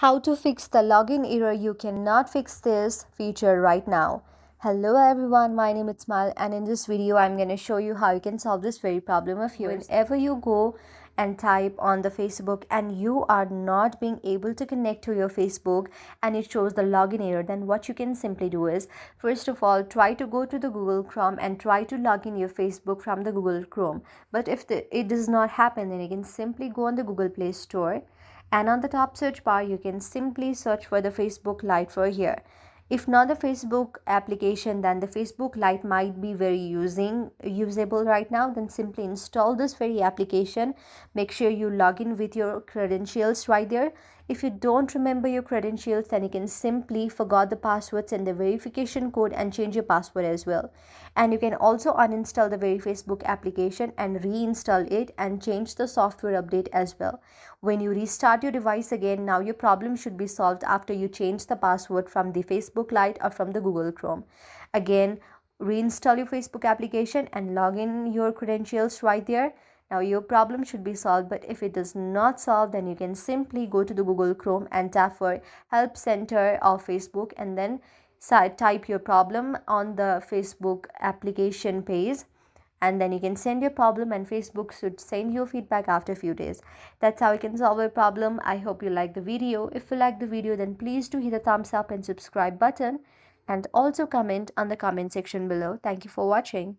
How to fix the login error. You cannot fix this feature right now. Hello everyone, my name is Mal, and in this video I'm going to show you how you can solve this very problem of yours. Whenever you go and type on the Facebook and you are not being able to connect to your Facebook and it shows the login error, then what you can simply do is, first of all, try to go to the Google Chrome and try to log in your Facebook from the Google Chrome. But if it does not happen, then you can simply go on the Google Play Store, and on the top search bar you can simply search for the Facebook Lite for here. If not the Facebook application, then the Facebook Lite might be very usable right now. Then simply install this very application. Make sure you log in with your credentials right there. If you don't remember your credentials, then you can simply forgot the passwords and the verification code and change your password as well. And you can also uninstall the very Facebook application and reinstall it and change the software update as well. When you restart your device again, now your problem should be solved after you change the password from the Facebook Lite or from the Google Chrome. Again, reinstall your Facebook application and log in your credentials right there. Now your problem should be solved, but if it does not solve, then you can simply go to the Google Chrome and tap for Help Center of Facebook, and then type your problem on the Facebook application page, and then you can send your problem and Facebook should send you feedback after a few days. That's how you can solve a problem. I hope you like the video. If you like the video, then please do hit the thumbs up and subscribe button, and also comment on the comment section below. Thank you for watching.